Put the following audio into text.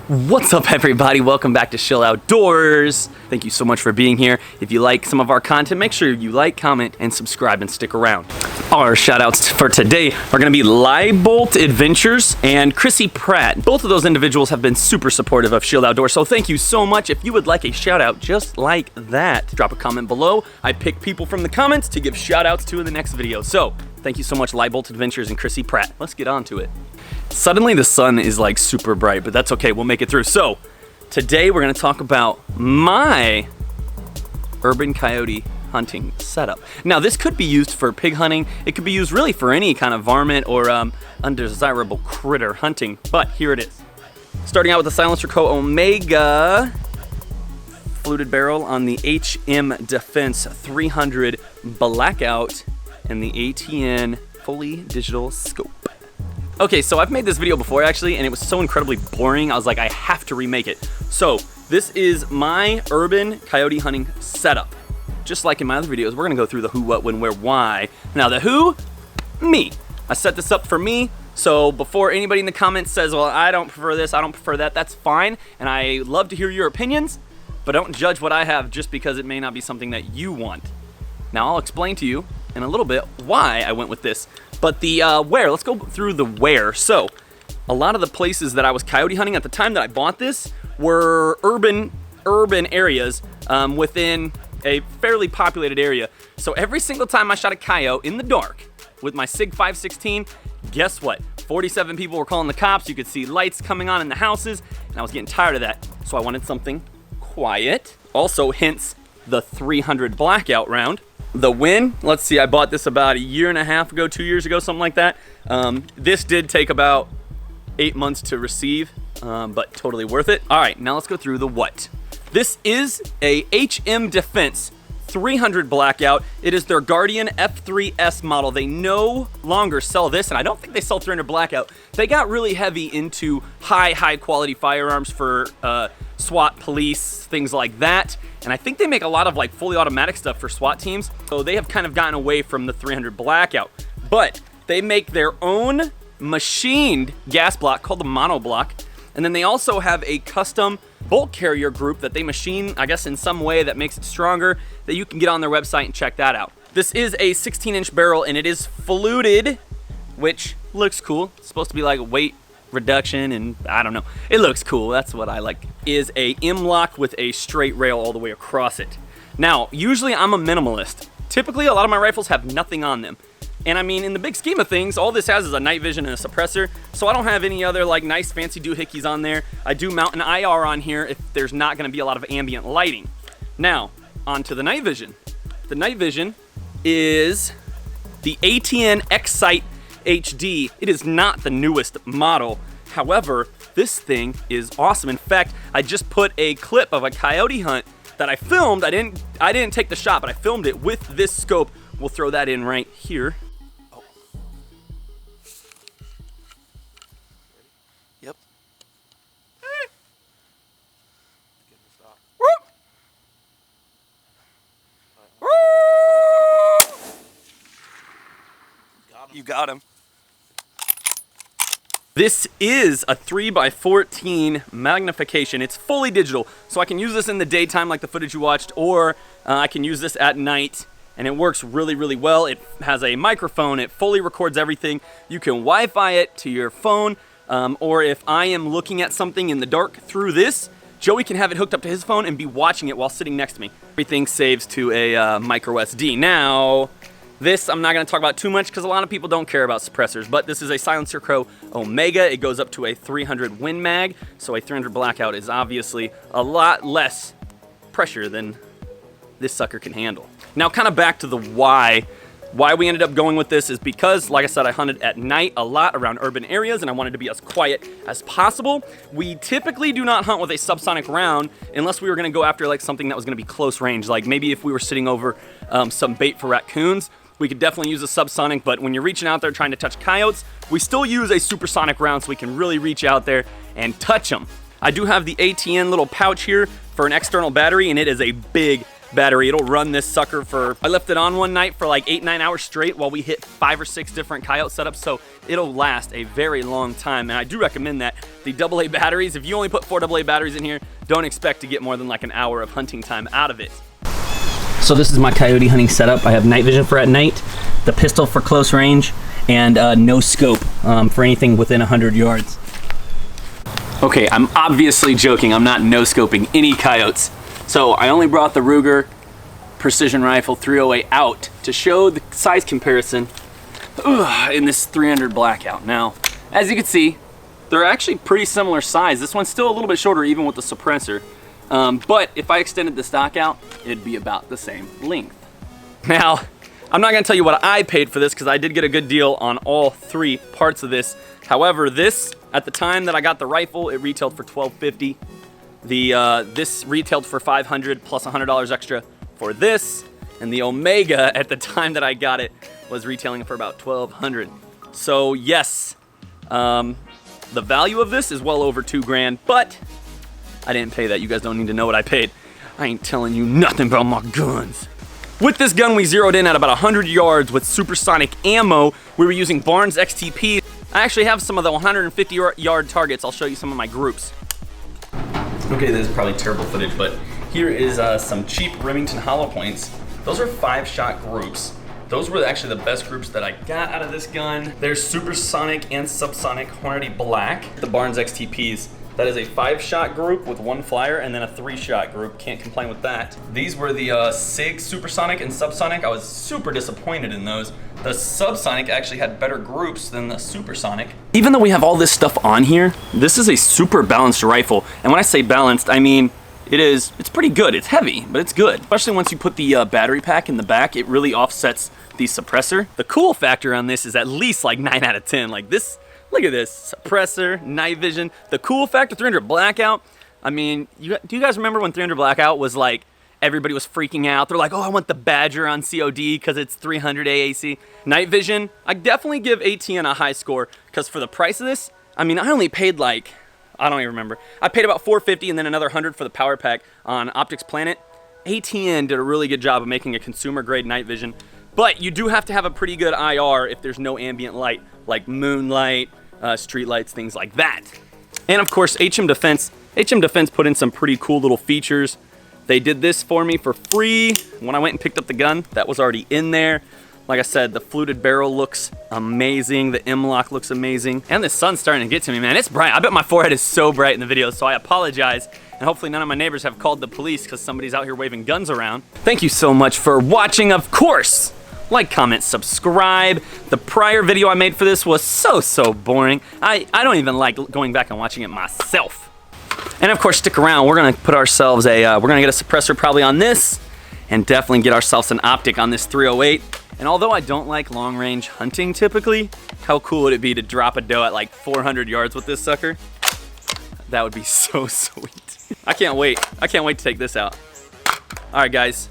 What's up, everybody? Welcome back to Chill Outdoors. Thank you so much for being here. If you like some of our content, make sure you like, comment, and subscribe and stick around. Our shout outs for today are going to be Liebolt Adventures and Chrissy Pratt. Both of those individuals have been super supportive of Shield Outdoors, so thank you so much. If you would like a shout out just like that, drop a comment below. I pick people from the comments to give shout outs to in the next video. So thank you so much, Liebolt Adventures and Chrissy Pratt. Let's get on to it. Suddenly the sun is like super bright, but that's okay, we'll make it through. So today we're gonna talk about my urban coyote hunting setup. Now this could be used for pig hunting. It could be used really for any kind of varmint or undesirable critter hunting, but here it is. Starting out with the SilencerCO Omega fluted barrel on the HM Defense 300 Blackout and the ATN fully digital scope. Okay, so I've made this video before actually, and it was so incredibly boring, I was like, I have to remake it. So this is my urban coyote hunting setup. Just like in my other videos, we're gonna go through the who, what, when, where, why. Now the who, me. I set this up for me, so before anybody in the comments says, well, I don't prefer this, I don't prefer that, that's fine. And I love to hear your opinions, but don't judge what I have just because it may not be something that you want. Now I'll explain to you in a little bit why I went with this. But the where, let's go through the where. So a lot of the places that I was coyote hunting at the time that I bought this were urban areas within a fairly populated area. So every single time I shot a coyote in the dark with my Sig 516, guess what? 47 people were calling the cops. You could see lights coming on in the houses, and I was getting tired of that. So I wanted something quiet. Also, hence the 300 Blackout round. The win, let's see, I bought this about a year and a half ago, 2 years ago, something like that. This did take about 8 months to receive, but totally worth it. All right, now let's go through the what. This is a HM Defense 300 Blackout. It is their Guardian F3S model. They no longer sell this, and I don't think they sell 300 Blackout. They got really heavy into high quality firearms for SWAT, police, things like that. And I think they make a lot of like fully automatic stuff for SWAT teams. So they have kind of gotten away from the 300 Blackout. But they make their own machined gas block called the mono block. And then they also have a custom bolt carrier group that they machine, I guess in some way that makes it stronger, that you can get on their website and check that out. This is a 16-inch barrel and it is fluted, which looks cool. It's supposed to be like a weight reduction, and I don't know, it looks cool. That's what I like. Is a M-lock with a straight rail all the way across it. Now usually I'm a minimalist. Typically a lot of my rifles have nothing on them, and I mean, in the big scheme of things, all this has is a night vision and a suppressor, so I don't have any other like nice fancy doohickeys on there. I do mount an IR on here if there's not going to be a lot of ambient lighting. Now on to the night vision. The night vision is the ATN X-sight HD. It is not the newest model. However, this thing is awesome. In fact, I just put a clip of a coyote hunt that I filmed. I didn't take the shot, but I filmed it with this scope. We'll throw that in right here. Oh. Yep. You got him. This is a 3x14 magnification. It's fully digital, so I can use this in the daytime like the footage you watched, or I can use this at night, and it works really well. It has a microphone. It fully records everything. You can Wi-Fi it to your phone, or if I am looking at something in the dark through this, Joey can have it hooked up to his phone and be watching it while sitting next to me. Everything saves to a micro SD. Now, this I'm not going to talk about too much because a lot of people don't care about suppressors, but this is a SilencerCO Omega. It goes up to a 300 Win Mag, so a 300 Blackout is obviously a lot less pressure than this sucker can handle. Now kind of back to the why we ended up going with this is because, like I said, I hunted at night a lot around urban areas and I wanted to be as quiet as possible. We typically do not hunt with a subsonic round unless we were going to go after like something that was going to be close range, like maybe if we were sitting over some bait for raccoons. We could definitely use a subsonic, but when you're reaching out there trying to touch coyotes, we still use a supersonic round so we can really reach out there and touch them. I do have the ATN little pouch here for an external battery, and it is a big battery. It'll run this sucker for, I left it on one night for like 8-9 hours straight while we hit 5 or 6 different coyote setups, so it'll last a very long time, and I do recommend that. The AA batteries, if you only put 4 AA batteries in here, don't expect to get more than like an hour of hunting time out of it. So this is my coyote hunting setup. I have night vision for at night, the pistol for close range, and no scope for anything within 100 yards. Okay, I'm obviously joking. I'm not no-scoping any coyotes. So I only brought the Ruger Precision Rifle 308 out to show the size comparison in this 300 Blackout. Now, as you can see, they're actually pretty similar size. This one's still a little bit shorter even with the suppressor. But if I extended the stock out, it'd be about the same length. Now, I'm not gonna tell you what I paid for this because I did get a good deal on all 3 parts of this. However, this, at the time that I got the rifle, it retailed for $12.50. This retailed for $500 plus $100 extra for this, and the Omega at the time that I got it was retailing for about $1,200. So yes, the value of this is well over $2 grand, but I didn't pay that. You guys don't need to know what I paid. I ain't telling you nothing about my guns. With this gun, we zeroed in at about 100 yards with supersonic ammo. We were using Barnes XTP. I actually have some of the 150 yard targets. I'll show you some of my groups. Okay, this is probably terrible footage, but here is some cheap Remington hollow points. Those are 5-shot groups. Those were actually the best groups that I got out of this gun. There's supersonic and subsonic Hornady Black. The Barnes XTPs. That is a 5-shot group with 1 flyer and then a 3-shot group. Can't complain with that. These were the Sig Supersonic and Subsonic. I was super disappointed in those. The Subsonic actually had better groups than the Supersonic. Even though we have all this stuff on here, this is a super balanced rifle. And when I say balanced, I mean, it's pretty good. It's heavy, but it's good. Especially once you put the battery pack in the back, it really offsets the suppressor. The cool factor on this is at least like 9 out of 10. Like this, look at this, suppressor, night vision. The cool factor, 300 Blackout. I mean, do you guys remember when 300 Blackout was like, everybody was freaking out. They're like, oh, I want the Badger on COD because it's 300 AAC. Night vision, I definitely give ATN a high score because for the price of this, I mean, I only paid like, I don't even remember. I paid about $450 and then another $100 for the power pack on Optics Planet. ATN did a really good job of making a consumer grade night vision, but you do have to have a pretty good IR if there's no ambient light, like moonlight, street lights, things like that. And of course, HM Defense put in some pretty cool little features. They did this for me for free. When I went and picked up the gun, that was already in there. Like I said, the fluted barrel looks amazing. The M-lock looks amazing. And the sun's starting to get to me, man. It's bright. I bet my forehead is so bright in the video, so I apologize. And hopefully none of my neighbors have called the police because somebody's out here waving guns around. Thank you so much for watching, of course. Like, comment, subscribe. The prior video I made for this was so boring. I don't even like going back and watching it myself. And of course, stick around. We're gonna put ourselves we're gonna get a suppressor probably on this, and definitely get ourselves an optic on this 308. And although I don't like long range hunting typically, how cool would it be to drop a doe at like 400 yards with this sucker? That would be so sweet. I can't wait. I can't wait to take this out. All right, guys.